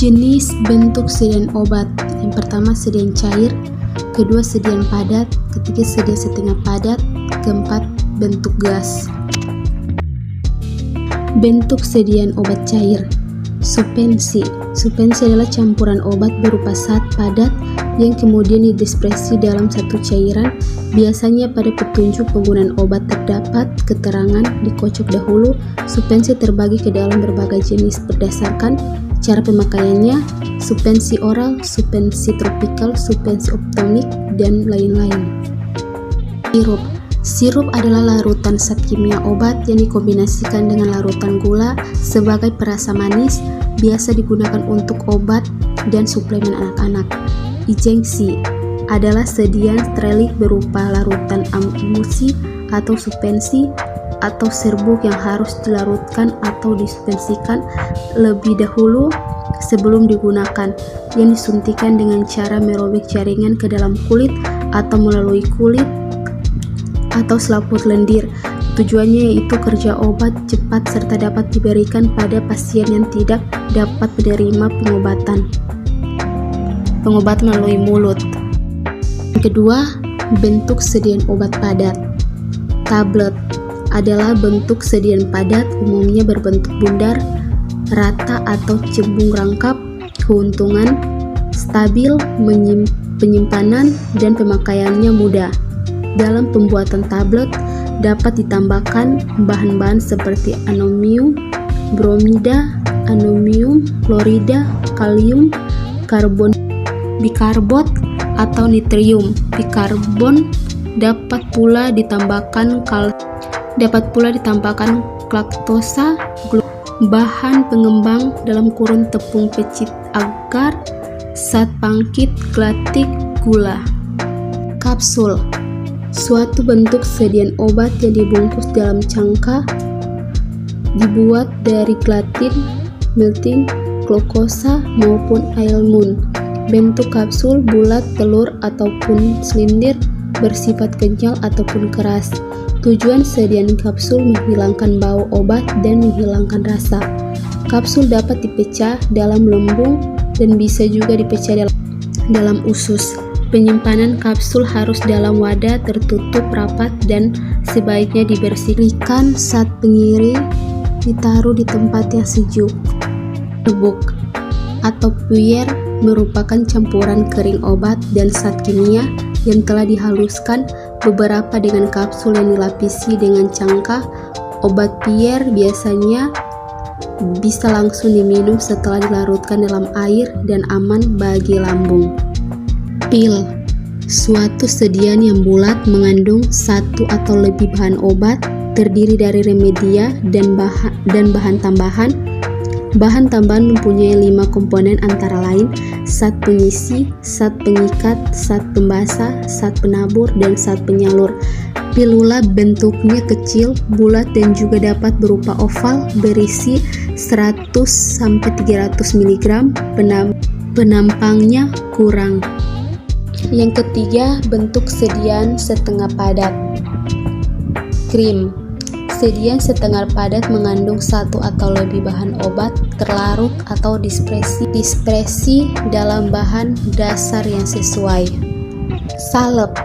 Jenis bentuk sediaan obat. Yang pertama sediaan cair, kedua sediaan padat, ketiga sediaan setengah padat, keempat bentuk gas. Bentuk sediaan obat cair. Suspensi. Suspensi adalah campuran obat berupa zat padat yang kemudian didispersi dalam satu cairan. Biasanya pada petunjuk penggunaan obat terdapat keterangan dikocok dahulu. Suspensi terbagi ke dalam berbagai jenis berdasarkan cara pemakaiannya: suspensi oral, suspensi tropikal, suspensi optonik, dan lain-lain. Sirup. Sirup adalah larutan zat kimia obat yang dikombinasikan dengan larutan gula sebagai perasa manis, biasa digunakan untuk obat dan suplemen anak-anak. Injeksi adalah sediaan sterilik berupa larutan emulsi atau suspensi atau serbuk yang harus dilarutkan atau disuspensikan lebih dahulu sebelum digunakan, yang disuntikan dengan cara merobek jaringan ke dalam kulit atau melalui kulit atau selaput lendir. Tujuannya yaitu kerja obat cepat serta dapat diberikan pada pasien yang tidak dapat menerima pengobatan melalui mulut. Yang kedua, bentuk sediaan obat padat. Tablet adalah bentuk sediaan padat, umumnya berbentuk bundar, rata atau cembung rangkap. Keuntungan stabil, penyimpanan dan pemakaiannya mudah. Dalam pembuatan tablet dapat ditambahkan bahan-bahan seperti anomium bromida, anomium klorida, kalium karbon bikarbot atau nitrium bikarbon. Dapat pula ditambahkan laktosa, bahan pengembang (tepung pecit agar, zat pangkit, glatik, gula). Kapsul, suatu bentuk sediaan obat yang dibungkus dalam cangkah, dibuat dari gelatin, melting, glukosa maupun almond. Bentuk kapsul bulat, telur ataupun silinder, bersifat kenyal ataupun keras. Tujuan sediaan kapsul menghilangkan bau obat dan menghilangkan rasa. Kapsul dapat dipecah dalam lembung dan bisa juga dipecah dalam usus. Penyimpanan kapsul harus dalam wadah tertutup rapat dan sebaiknya dibersihkan saat pengiring, ditaruh di tempat yang sejuk. Bubuk atau puer merupakan campuran kering obat dan zat kimia yang telah dihaluskan, beberapa dengan kapsul yang dilapisi dengan cangkah. Obat puer biasanya bisa langsung diminum setelah dilarutkan dalam air dan aman bagi lambung. Pil, suatu sediaan yang bulat mengandung satu atau lebih bahan obat, terdiri dari remedia dan bahan tambahan. Bahan tambahan mempunyai 5 komponen antara lain: zat pengisi, zat pengikat, zat pembasah, zat penabur, dan zat penyalur. Pilula bentuknya kecil, bulat, dan juga dapat berupa oval, berisi 100-300 mg. Penampangnya kurang. Yang ketiga, bentuk sediaan setengah padat. Krim, sediaan setengah padat mengandung satu atau lebih bahan obat terlarut atau dispersi dalam bahan dasar yang sesuai. Salep,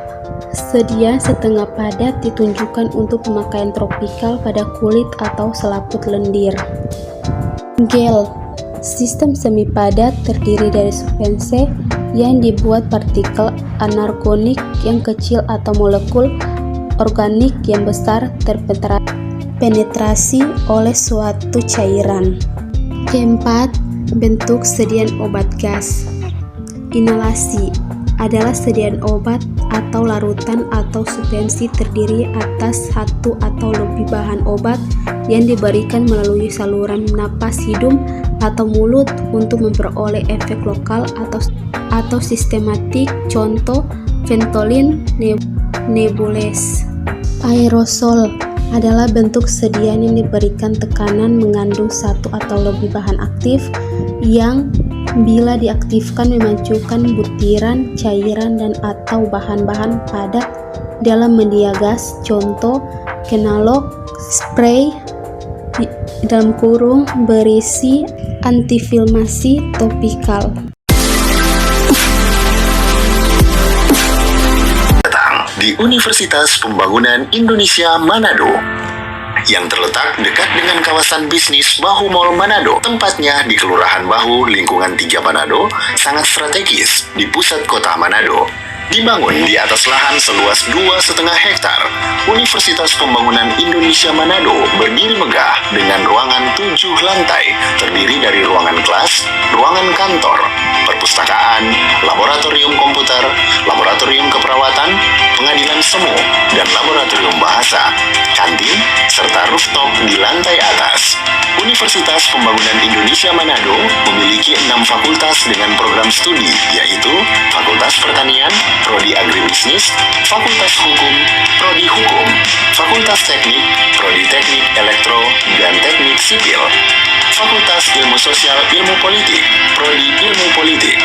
sediaan setengah padat ditunjukkan untuk pemakaian tropikal pada kulit atau selaput lendir. Gel, sistem semi padat terdiri dari suspensi yang dibuat partikel anorganik yang kecil atau molekul organik yang besar terpenetrasi oleh suatu cairan. Keempat, bentuk sediaan obat gas. Inhalasi adalah sediaan obat atau larutan atau suspensi terdiri atas satu atau lebih bahan obat yang diberikan melalui saluran napas hidung atau mulut untuk memperoleh efek lokal atau sistematik. Contoh, Ventolin nebules. Aerosol adalah bentuk sediaan yang diberikan tekanan mengandung satu atau lebih bahan aktif yang bila diaktifkan memajukan butiran, cairan, dan atau bahan-bahan padat dalam media gas. Contoh, kenolog spray berisi antifilmasi topikal. Datang di Universitas Pembangunan Indonesia Manado yang terletak dekat dengan kawasan bisnis Bahu Mall Manado. Tempatnya di Kelurahan Bahu, lingkungan 3 Manado, sangat strategis di pusat kota Manado. Dibangun di atas lahan seluas 2,5 hektar, Universitas Pembangunan Indonesia Manado berdiri megah dengan ruangan 7 lantai, terdiri dari ruangan kelas, ruangan kantor, perpustakaan, laboratorium komputer, laboratorium keperawatan, pengadilan semu, dan laboratorium bahasa, kantin, serta rooftop di lantai atas. Universitas Pembangunan Indonesia Manado memiliki 6 fakultas dengan program studi, yaitu Fakultas Pertanian, Prodi Agribisnis, Fakultas Hukum, Prodi Hukum, Fakultas Teknik, Prodi Teknik Elektro dan Teknik Sipil, Fakultas Ilmu Sosial Ilmu Politik, Prodi Ilmu Politik,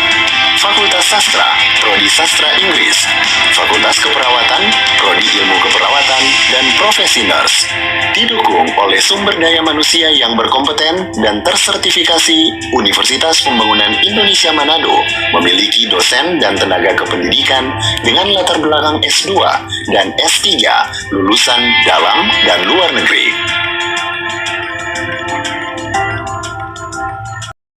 Fakultas Sastra, Prodi Sastra Inggris, Fakultas Keperawatan, Prodi Ilmu Keperawatan, dan Profesi Nurse. Didukung oleh sumber daya manusia yang berkompeten dan tersertifikasi, Universitas Pembangunan Indonesia Manado memiliki dosen dan tenaga kependidikan dengan latar belakang S2 dan S3 lulusan dalam dan luar negeri.